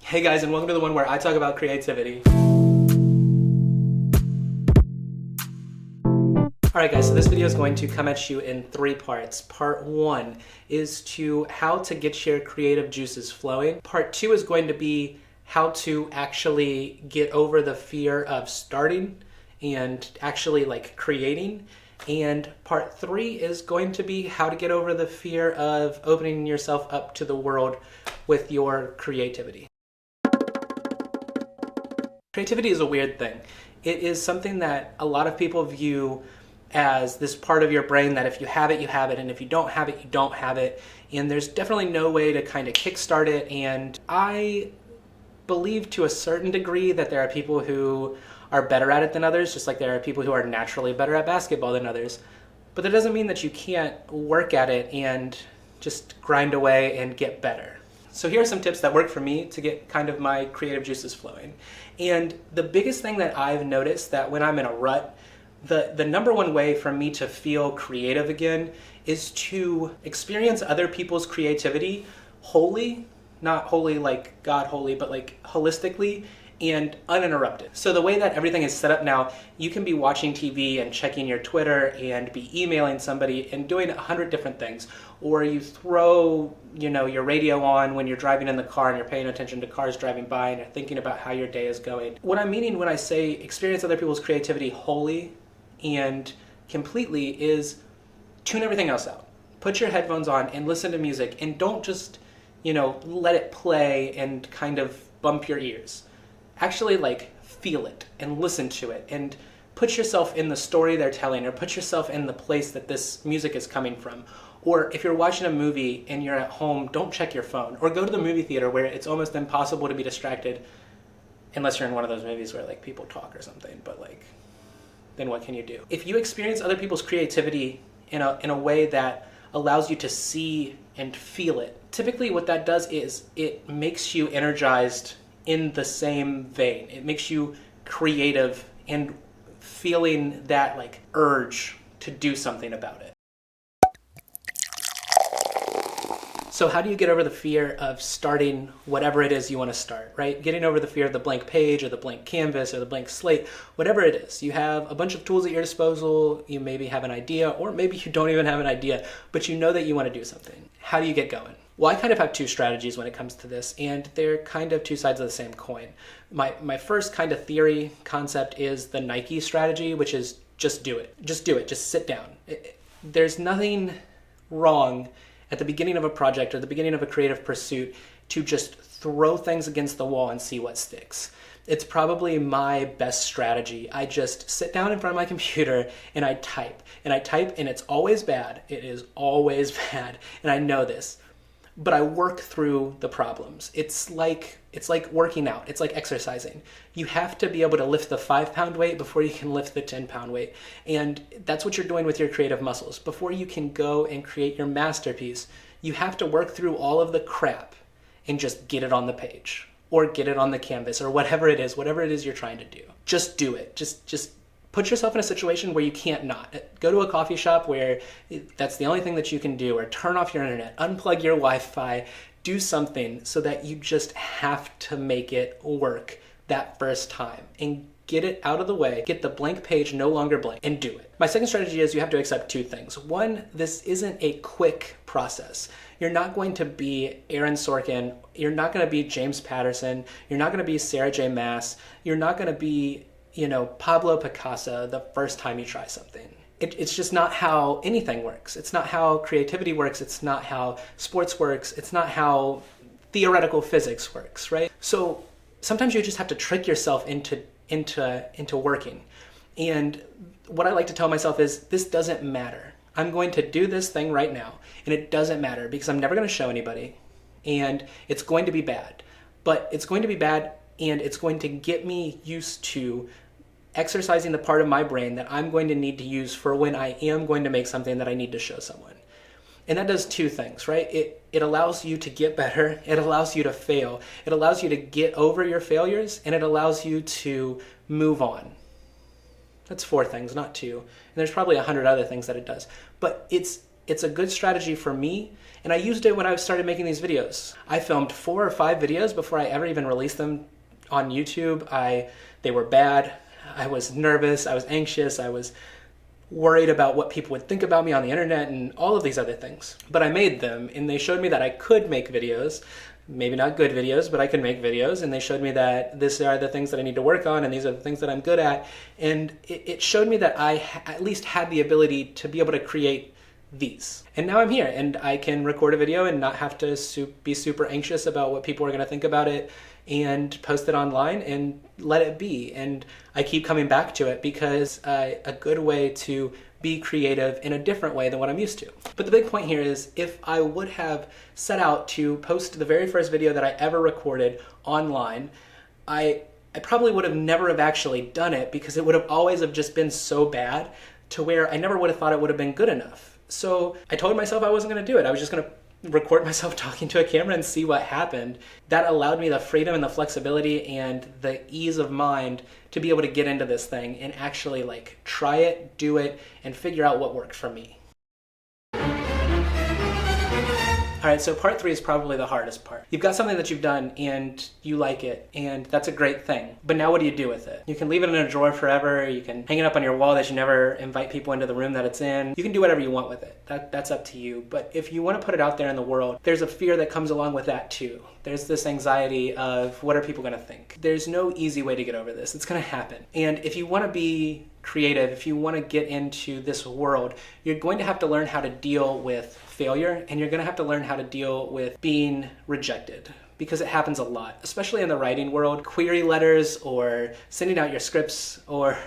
Hey guys, and welcome to the one where I talk about creativity. Alright guys, so this video is going to come at you in 3 parts. Part 1 is to how to get your creative juices flowing. Part 2 is going to be how to actually get over the fear of starting and actually creating. And part 3 is going to be how to get over the fear of opening yourself up to the world with your creativity. Creativity is a weird thing. It is something that a lot of people view as this part of your brain that if you have it, you have it, and if you don't have it, you don't have it. And there's definitely no way to kind of kickstart it. And I believe to a certain degree that there are people who are better at it than others, just like there are people who are naturally better at basketball than others. But that doesn't mean that you can't work at it and just grind away and get better. So here are some tips that work for me to get kind of my creative juices flowing. And the biggest thing that I've noticed that when I'm in a rut, the number one way for me to feel creative again is to experience other people's creativity wholly, not wholly like God holy, but like holistically and uninterrupted. So the way that everything is set up now, you can be watching TV and checking your Twitter and be emailing somebody and doing 100 different things. Or you throw, your radio on when you're driving in the car and you're paying attention to cars driving by and you're thinking about how your day is going. What I'm meaning when I say experience other people's creativity wholly and completely is tune everything else out. Put your headphones on and listen to music, and don't just, let it play and kind of bump your ears. Actually feel it and listen to it and put yourself in the story they're telling, or put yourself in the place that this music is coming from. Or if you're watching a movie and you're at home, don't check your phone, or go to the movie theater where it's almost impossible to be distracted unless you're in one of those movies where people talk or something, but then what can you do? If you experience other people's creativity in a way that allows you to see and feel it, typically what that does is it makes you energized in the same vein. It makes you creative and feeling that urge to do something about it. So how do you get over the fear of starting whatever it is you want to start, right? Getting over the fear of the blank page or the blank canvas or the blank slate, whatever it is. You have a bunch of tools at your disposal. You maybe have an idea, or maybe you don't even have an idea, but you know that you want to do something. How do you get going? Well, I kind of have 2 strategies when it comes to this, and they're kind of 2 sides of the same coin. My first kind of theory concept is the Nike strategy, which is just do it. Just do it. Just sit down. There's nothing wrong at the beginning of a project or the beginning of a creative pursuit to just throw things against the wall and see what sticks. It's probably my best strategy. I just sit down in front of my computer and I type. And it's always bad. It is always bad. And I know this. But I work through the problems. It's like working out. It's like exercising. You have to be able to lift the 5-pound weight before you can lift the 10-pound weight. And that's what you're doing with your creative muscles. Before you can go and create your masterpiece, you have to work through all of the crap and just get it on the page or get it on the canvas or whatever it is you're trying to do. Just do it. Just put yourself in a situation where you can't not. Go to a coffee shop where that's the only thing that you can do, or turn off your internet, unplug your Wi-Fi, do something so that you just have to make it work that first time and get it out of the way, get the blank page no longer blank, and do it. My second strategy is you have to accept 2 things. One, this isn't a quick process. You're not going to be Aaron Sorkin, you're not going to be James Patterson, you're not going to be Sarah J. Maas, you're not going to be Pablo Picasso the first time you try something. It's just not how anything works. It's not how creativity works. It's not how sports works. It's not how theoretical physics works, right? So sometimes you just have to trick yourself into working. And what I like to tell myself is, this doesn't matter. I'm going to do this thing right now, and it doesn't matter because I'm never going to show anybody, and it's going to be bad. But it's going to be bad, and it's going to get me used to exercising the part of my brain that I'm going to need to use for when I am going to make something that I need to show someone. And that does 2 things, right? It allows you to get better, it allows you to fail, it allows you to get over your failures, and it allows you to move on. That's 4 things, not 2. And there's probably 100 other things that it does. But it's It's a good strategy for me, and I used it when I started making these videos. I filmed 4 or 5 videos before I ever even released them on YouTube. They were bad. I was nervous, I was anxious, I was worried about what people would think about me on the internet and all of these other things. But I made them, and they showed me that I could make videos. Maybe not good videos, but I can make videos, and they showed me that these are the things that I need to work on, and these are the things that I'm good at, and it showed me that I at least had the ability to be able to create these. And now I'm here, and I can record a video and not have to be super anxious about what people are going to think about it, and post it online and let it be. And I keep coming back to it because a good way to be creative in a different way than what I'm used to. But the big point here is, if I would have set out to post the very first video that I ever recorded online, I probably would have never have actually done it, because it would have always have just been so bad to where I never would have thought it would have been good enough. So I told myself I wasn't going to do it. I was just going to record myself talking to a camera and see what happened. That allowed me the freedom and the flexibility and the ease of mind to be able to get into this thing and actually like try it, do it, and figure out what worked for me. All right, so part 3 is probably the hardest part. You've got something that you've done and you like it, and that's a great thing. But now what do you do with it? You can leave it in a drawer forever. You can hang it up on your wall that you never invite people into the room that it's in. You can do whatever you want with it. That's up to you. But if you want to put it out there in the world, there's a fear that comes along with that too. There's this anxiety of, what are people going to think? There's no easy way to get over this. It's going to happen. And if you want to be creative, if you want to get into this world, you're going to have to learn how to deal with failure, and you're going to have to learn how to deal with being rejected, because it happens a lot, especially in the writing world. Query letters or sending out your scripts or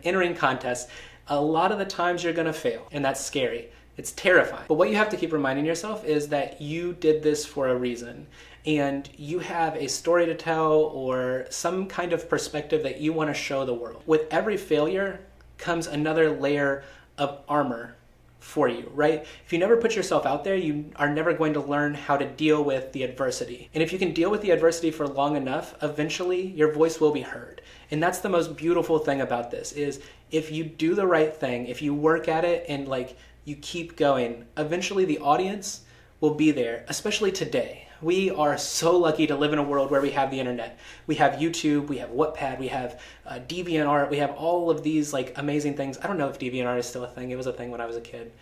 entering contests, a lot of the times you're going to fail, and that's scary. It's terrifying. But what you have to keep reminding yourself is that you did this for a reason, and you have a story to tell or some kind of perspective that you want to show the world. With every failure comes another layer of armor for you, right? If you never put yourself out there, you are never going to learn how to deal with the adversity. And if you can deal with the adversity for long enough, eventually your voice will be heard. And that's the most beautiful thing about this, is if you do the right thing, if you work at it and like you keep going, eventually the audience will be there, especially today. We are so lucky to live in a world where we have the internet. We have YouTube, we have Wattpad, we have DeviantArt, we have all of these like amazing things. I don't know if DeviantArt is still a thing. It was a thing when I was a kid.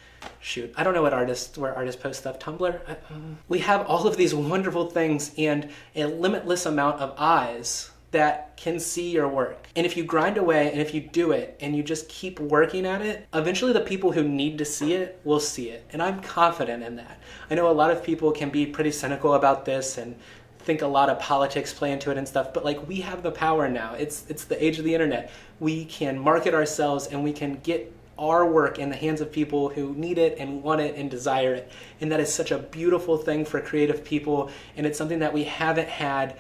Shoot, I don't know where artists post stuff. Tumblr? We have all of these wonderful things and a limitless amount of eyes that can see your work. And if you grind away and if you do it and you just keep working at it, eventually the people who need to see it will see it. And I'm confident in that. I know a lot of people can be pretty cynical about this and think a lot of politics play into it and stuff, but like, we have the power now. It's the age of the internet. We can market ourselves and we can get our work in the hands of people who need it and want it and desire it. And that is such a beautiful thing for creative people, and it's something that we haven't had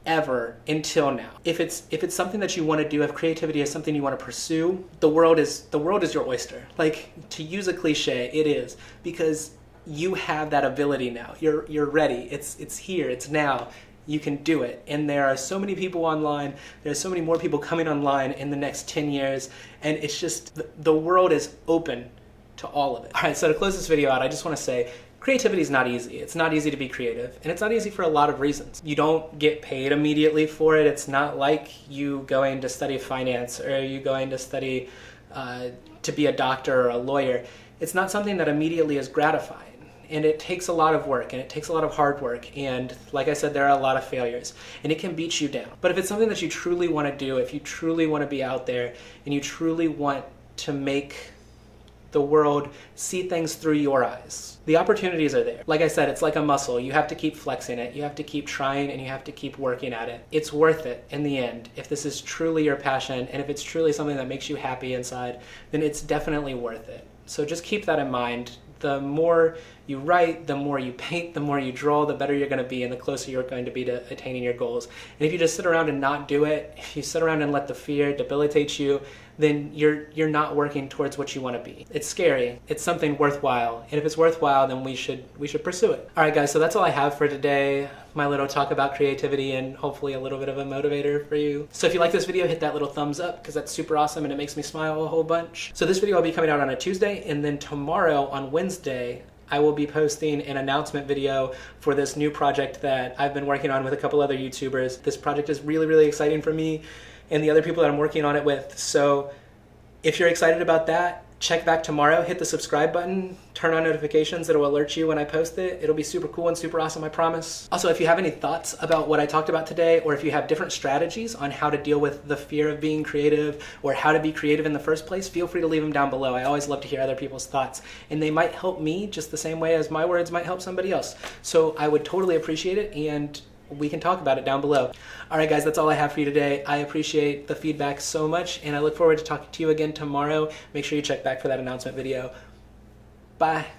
ever until now. If it's something that you want to do, if creativity is something you want to pursue, the world is your oyster. Like, to use a cliche, it is, because you have that ability now. You're ready. It's here. It's now. You can do it. And there are so many people online. There's so many more people coming online in the next 10 years. And it's just, the world is open to all of it. All right, so to close this video out, I just want to say, creativity is not easy. It's not easy to be creative, and it's not easy for a lot of reasons. You don't get paid immediately for it. It's not like you going to study finance or you going to study to be a doctor or a lawyer. It's not something that immediately is gratifying, and it takes a lot of work, and it takes a lot of hard work, and like I said, there are a lot of failures, and it can beat you down. But if it's something that you truly want to do, if you truly want to be out there, and you truly want to make the world see things through your eyes, the opportunities are there. Like I said, it's like a muscle. You have to keep flexing it. You have to keep trying, and you have to keep working at it. It's worth it in the end. If this is truly your passion, and if it's truly something that makes you happy inside, then it's definitely worth it. So just keep that in mind. The more you write, the more you paint, the more you draw, the better you're going to be and the closer you're going to be to attaining your goals. And if you just sit around and not do it, if you sit around and let the fear debilitate you, then you're not working towards what you want to be. It's scary. It's something worthwhile. And if it's worthwhile, then we should pursue it. All right, guys, so that's all I have for today. My little talk about creativity and hopefully a little bit of a motivator for you. So if you like this video, hit that little thumbs up because that's super awesome and it makes me smile a whole bunch. So this video will be coming out on a Tuesday, and then tomorrow on Wednesday, I will be posting an announcement video for this new project that I've been working on with a couple other YouTubers. This project is really, really exciting for me and the other people that I'm working on it with. So if you're excited about that, check back tomorrow, hit the subscribe button, turn on notifications, it'll alert you when I post it. It'll be super cool and super awesome, I promise. Also, if you have any thoughts about what I talked about today, or if you have different strategies on how to deal with the fear of being creative or how to be creative in the first place, feel free to leave them down below. I always love to hear other people's thoughts, and they might help me just the same way as my words might help somebody else. So I would totally appreciate it, and we can talk about it down below. All right, guys, that's all I have for you today. I appreciate the feedback so much, and I look forward to talking to you again tomorrow. Make sure you check back for that announcement video. Bye.